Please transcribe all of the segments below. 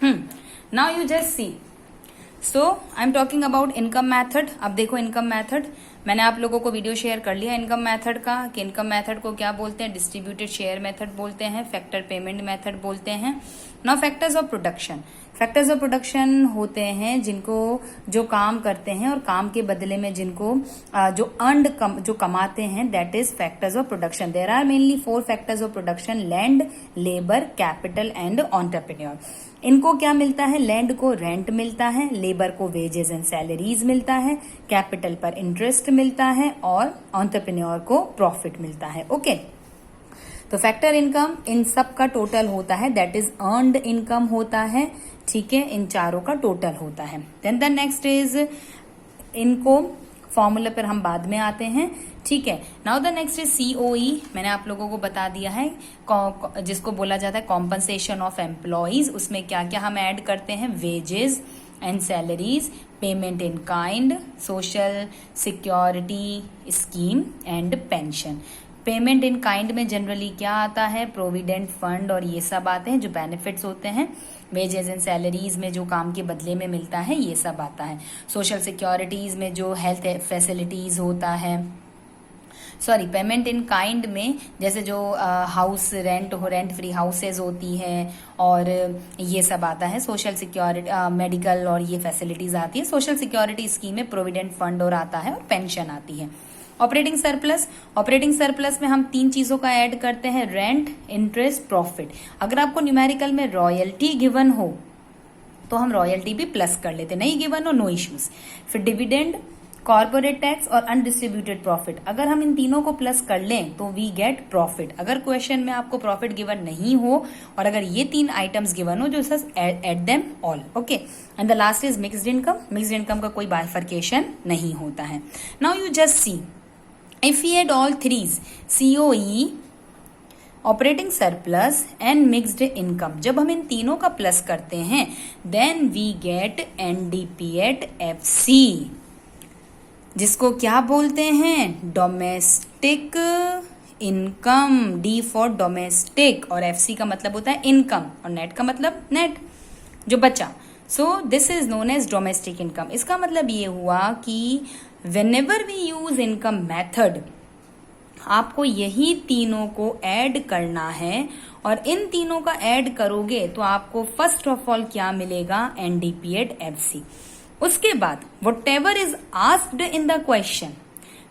Now you just C, so I am talking about income method. अब देखो income method, मैंने आप लोगों को वीडियो शेयर कर लिया इनकम मैथड का, कि इनकम मैथड को क्या बोलते हैं, डिस्ट्रीब्यूटेड शेयर मेथड बोलते हैं, फैक्टर पेमेंट मेथड बोलते हैं। Now factors of production, factors of production होते हैं जिनको, जो काम करते हैं और काम के बदले में जिनको जो अर्नड जो कमाते हैं, that is factors of production. There are mainly 4 factors of production, land, labour, capital and entrepreneur. इनको क्या मिलता है, लैंड को रेंट मिलता है, लेबर को वेजेस एंड सैलरीज मिलता है, कैपिटल पर इंटरेस्ट मिलता है और एंटरप्रेन्योर को प्रॉफिट मिलता है। ओके, तो फैक्टर इनकम इन सब का टोटल होता है, दैट इज अर्नड इनकम होता है। ठीक है, इन चारों का टोटल होता है। देन द नेक्स्ट इज, इनको फॉर्मूला पर हम बाद में आते हैं। ठीक है, now the next is COE। मैंने आप लोगों को बता दिया है, जिसको बोला जाता है कॉम्पनसेशन ऑफ एम्प्लॉइज। उसमें क्या क्या हम ऐड करते हैं, wages and salaries, payment in kind, social security scheme and pension. Payment in kind में जनरली क्या आता है, प्रोविडेंट फंड और ये सब आते हैं जो बेनिफिट्स होते हैं। वेजेस एंड सैलरीज में जो काम के बदले में मिलता है ये सब आता है। सोशल सिक्योरिटीज में जो हेल्थ फैसिलिटीज होता है, सॉरी पेमेंट इन काइंड में जैसे जो हाउस रेंट फ्री हाउसेज होती है और ये सब आता है। सोशल सिक्योरिटी, मेडिकल और ये फैसिलिटीज आती है। सोशल सिक्योरिटी स्कीम में प्रोविडेंट फंड और आता है और पेंशन आती है। ऑपरेटिंग सरप्लस, ऑपरेटिंग सरप्लस में हम 3 चीजों का ऐड करते हैं, रेंट, इंटरेस्ट, प्रॉफिट। अगर आपको न्यूमेरिकल में रॉयल्टी गिवन हो तो हम रॉयल्टी भी प्लस कर लेते, नहीं गिवन हो नो इश्यूज। फिर डिविडेंड, कॉर्पोरेट टैक्स और अनडिस्ट्रीब्यूटेड प्रॉफिट, अगर हम इन तीनों को प्लस कर लें तो वी गेट प्रॉफिट। अगर क्वेश्चन में आपको प्रॉफिट गिवन नहीं हो और अगर ये 3 आइटम्स गिवन हो, जो add them all. Okay, and the last is mixed income. Mixed income का कोई बाइफर्केशन नहीं होता है। Now you just see, if we add all threes, COE, operating surplus and mixed income, जब हम इन तीनों का प्लस करते हैं then we get NDPAT FC, जिसको क्या बोलते हैं, domestic income. D for domestic और FC का मतलब होता है इनकम और नेट का मतलब नेट, जो बचा। So this is known as domestic income. इसका मतलब ये हुआ कि whenever we use income method, आपको यही तीनों को ऐड करना है और इन तीनों का ऐड करोगे तो आपको फर्स्ट ऑफ ऑल क्या मिलेगा, NDPAT FC। उसके बाद whatever is asked in the question,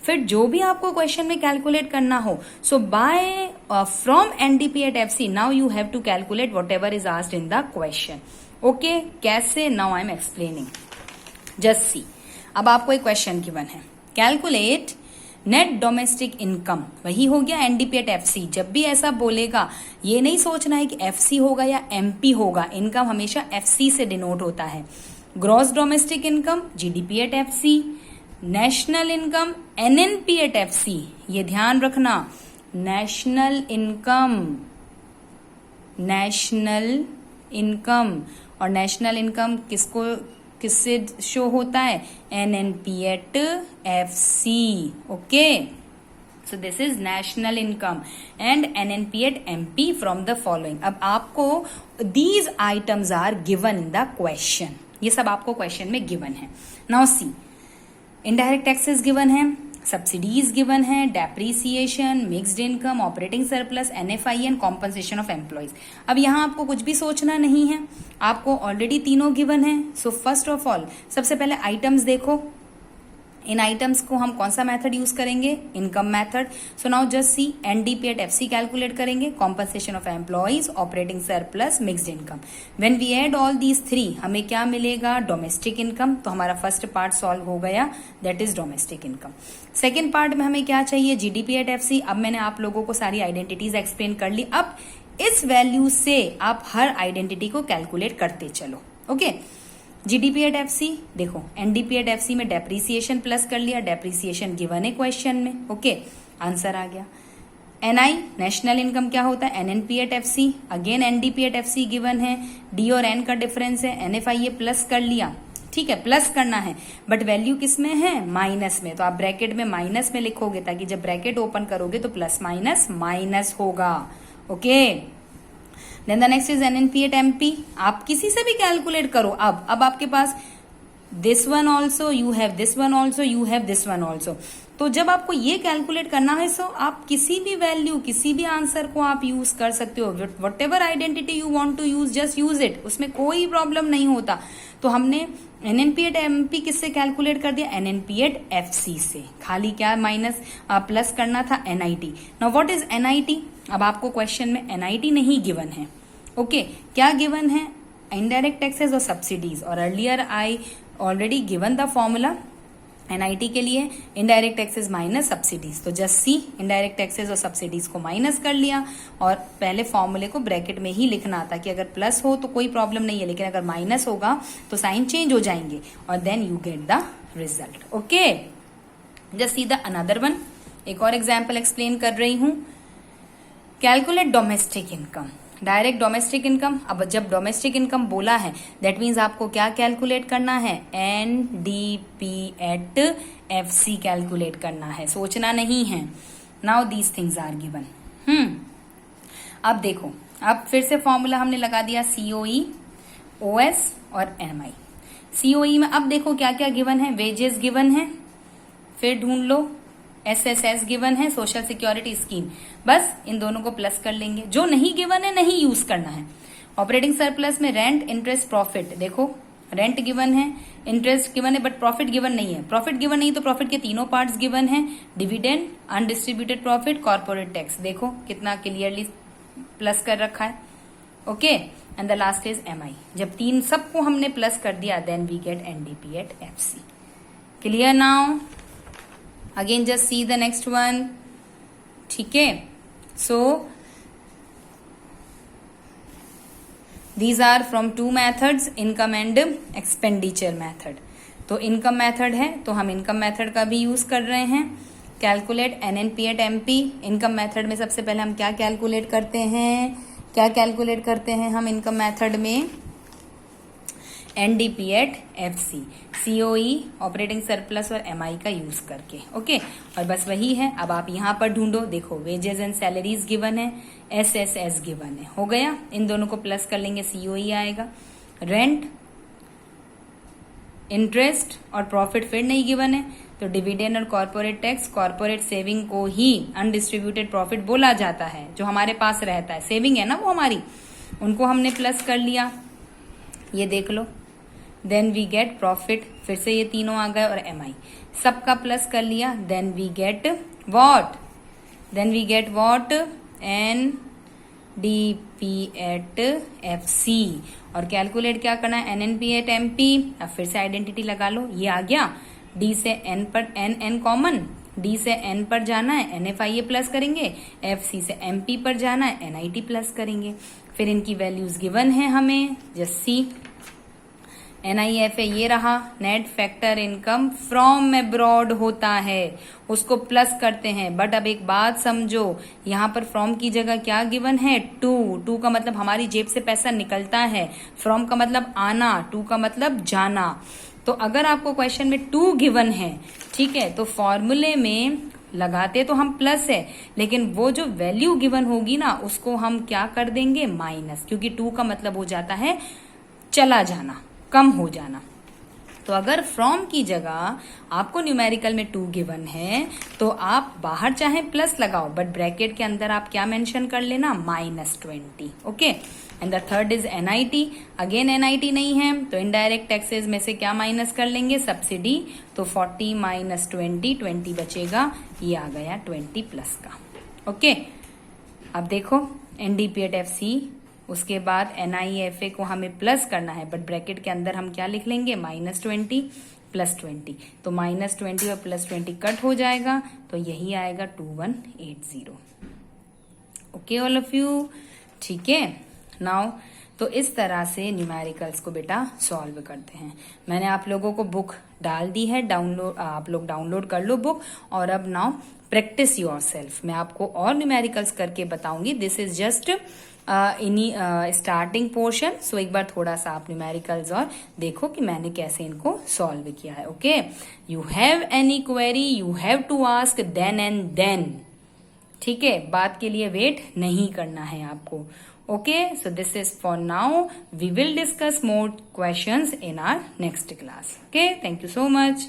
फिर जो भी आपको क्वेश्चन में कैलकुलेट करना हो, so by from NDPAT FC now you have to calculate whatever is asked in the question। Okay, कैसे, now I am explaining, just see. अब आपको एक क्वेश्चन गिवन है, कैलकुलेट नेट डोमेस्टिक इनकम, वही हो गया NDPAT FC। जब भी ऐसा बोलेगा ये नहीं सोचना है कि FC होगा या MP होगा, इनकम हमेशा FC से डिनोट होता है। Gross domestic income GDPAT FC, national income NNPAT FC, ये ध्यान रखना, नेशनल इनकम, नेशनल इनकम। और नेशनल इनकम किससे शो होता है, NNPAT FC। Okay, so this is national income and NNPAT MP from the following. अब आपको these items are given in the question, ये सब आपको क्वेश्चन में गिवन है। Now see, indirect taxes given है, सब्सिडीज गिवन है, depreciation, mixed income, operating surplus, NFI and compensation of employees. अब यहाँ आपको कुछ भी सोचना नहीं है, आपको ऑलरेडी तीनों गिवन है। सो फर्स्ट ऑफ ऑल सबसे पहले आइटम्स देखो, इन आइटम्स को हम कौन सा मेथड यूज करेंगे, income method. So now just see, NDPAT FC calculate करेंगे, compensation of employees, operating surplus, mixed income. When we add all these 3 हमें क्या मिलेगा, डोमेस्टिक इनकम। तो हमारा फर्स्ट पार्ट सॉल्व हो गया, that is domestic income. Second part में हमें क्या चाहिए, GDPAT FC। अब मैंने आप लोगों को सारी आइडेंटिटीज एक्सप्लेन कर ली। अब इस वैल्यू से आप हर आइडेंटिटी को कैलकुलेट करते चलो। ओके, GDPAT FC देखो, NDPAT FC में डेप्रीसिएशन प्लस कर लिया, डेप्रीसिएशन गिवन है क्वेश्चन में। ओके, आंसर आ गया। NI नेशनल इनकम क्या होता है, NNPAT FC, again NDPAT FC given है, D और N का डिफरेंस है, NFI ये प्लस कर लिया। ठीक है, प्लस करना है बट वैल्यू किस में है, माइनस में। तो आप ब्रैकेट में माइनस में लिखोगे ताकि जब ब्रैकेट ओपन करोगे तो प्लस माइनस माइनस होगा। Okay, then the next is NNP at MP, आप किसी से भी कैलकुलेट करो। अब आपके पास this one also, you have this one also, you have this one also. तो जब आपको ये कैलकुलेट करना है सो आप किसी भी वैल्यू, किसी भी आंसर को आप यूज कर सकते हो। Whatever identity you want to use, just use it, उसमें कोई प्रॉब्लम नहीं होता। तो हमने NNP एट MP किससे कैलकुलेट कर दिया? NNP एट FC से। खाली क्या माइनस प्लस करना था? NIT। Now what is NIT? अब आपको क्वेश्चन में NIT नहीं गिवन है। ओके, क्या गिवन है? इनडायरेक्ट टैक्सेस और सब्सिडीज। और earlier I already given the formula NIT के लिए, इनडायरेक्ट टैक्सेस माइनस सब्सिडीज। तो जस्ट सी, इनडायरेक्ट टैक्सेस और सब्सिडीज को माइनस कर लिया और पहले फॉर्मूले को ब्रैकेट में ही लिखना था कि अगर प्लस हो तो कोई प्रॉब्लम नहीं है, लेकिन अगर माइनस होगा तो साइन चेंज हो जाएंगे और then you get the result. Okay, just see the another one. एक और एग्जाम्पल एक्सप्लेन कर रही हूं। Calculate domestic income, direct domestic income. अब जब डोमेस्टिक इनकम बोला है दैट मीन्स आपको क्या कैलकुलेट करना है? NDP एट FC कैलकुलेट करना है, सोचना नहीं है। Now these things are given. अब देखो, अब फिर से फॉर्मूला हमने लगा दिया COE, OS और MI। COE में अब देखो क्या क्या गिवन है। वेजेस गिवन है, फिर ढूंढ लो SSS गिवन है, सोशल सिक्योरिटी स्कीम। बस इन दोनों को प्लस कर लेंगे। जो नहीं गिवन है नहीं यूज करना है। ऑपरेटिंग सरप्लस में रेंट, इंटरेस्ट, प्रॉफिट। देखो रेंट गिवन है, इंटरेस्ट गिवन है, बट प्रॉफिट गिवन नहीं है। प्रॉफिट गिवन नहीं तो प्रॉफिट के तीनों पार्ट्स गिवन है, dividend, undistributed profit, corporate tax. देखो कितना क्लियरली प्लस कर रखा है। Okay, and the last is MI। जब तीन सबको हमने प्लस कर दिया then we get NDP at FC। Clear now? Again just see the next one. ठीक है, so these are from two methods, income and expenditure method. तो income method है तो हम इनकम मैथड का भी यूज कर रहे हैं। Calculate NNP at MP। Income method में सबसे पहले हम क्या कैलकुलेट करते हैं? क्या कैलकुलेट करते हैं हम इनकम मैथड में? NDP at FC, COE, operating surplus और MI का यूज करके। ओके, और बस वही है। अब आप यहां पर ढूंढो। देखो वेजेस एंड सैलरीज गिवन है, SSS गिवन है। हो गया, इन दोनों को प्लस कर लेंगे, COE आएगा। रेंट, इंटरेस्ट और प्रॉफिट फिर नहीं गिवन है तो डिविडेंड और कॉर्पोरेट टैक्स। कॉर्पोरेट सेविंग को ही अनडिस्ट्रीब्यूटेड प्रॉफिट बोला जाता है, जो हमारे पास रहता है। सेविंग है ना वो हमारी, उनको हमने प्लस कर लिया। ये देख लो, देन वी गेट प्रॉफिट, फिर से ये तीनों आ गए, और MI सबका प्लस कर लिया। Then we get what? Then we get what? NDP at FC। और कैलकुलेट क्या करना है? NNP at MP। अब फिर से आइडेंटिटी लगा लो, ये आ गया। D से N पर N कॉमन, D से N पर जाना है, NFIA प्लस करेंगे। FC से MP पर जाना है, NIT प्लस करेंगे। फिर इनकी वैल्यूज गिवन है हमें, जस्ट सी। NIFA ये रहा, net factor income from abroad होता है, उसको प्लस करते हैं। बट अब एक बात समझो, यहाँ पर फ्रॉम की जगह क्या गिवन है? टू का मतलब हमारी जेब से पैसा निकलता है, फ्रॉम का मतलब आना, टू का मतलब जाना। तो अगर आपको क्वेश्चन में टू गिवन है, ठीक है, तो फॉर्मूले में लगाते तो हम प्लस है, लेकिन वो जो वैल्यू गिवन होगी ना उसको हम क्या कर देंगे? माइनस, क्योंकि टू का मतलब हो जाता है चला जाना, कम हो जाना। तो अगर फ्रॉम की जगह आपको न्यूमेरिकल में 2 गिवन है तो आप बाहर चाहे प्लस लगाओ, बट ब्रैकेट के अंदर आप क्या मेंशन कर लेना? -20। Okay, and the third is NIT। Again NIT नहीं है तो इनडायरेक्ट टैक्सेस में से क्या माइनस कर लेंगे? सब्सिडी। तो 40 माइनस 20, 20 बचेगा, ये आ गया 20 प्लस का। ओके, अब देखो NDP एट FC, उसके बाद NIFA को हमें प्लस करना है, बट ब्रैकेट के अंदर हम क्या लिख लेंगे? -20 प्लस 20। तो -20 और +20 कट हो जाएगा, तो यही आएगा 2180। ओके ऑल ऑफ यू, ठीक है। नाउ तो इस तरह से न्यूमेरिकल्स को बेटा सॉल्व करते हैं। मैंने आप लोगों को बुक डाल दी है, डाउनलोड, आप लोग डाउनलोड कर लो बुक। और अब नाउ प्रैक्टिस योरसेल्फ, मैं आपको और न्यूमेरिकल्स करके बताऊंगी। This is just starting portion. So एक बार थोड़ा सा आप न्यूमेरिकल्स और देखो कि मैंने कैसे इनको सॉल्व किया है। Okay, you have any query you have to ask then and then. ठीक है, बात के लिए वेट नहीं करना है आपको। Okay, so this is for now. We will discuss more questions in our next class. Okay, thank you so much.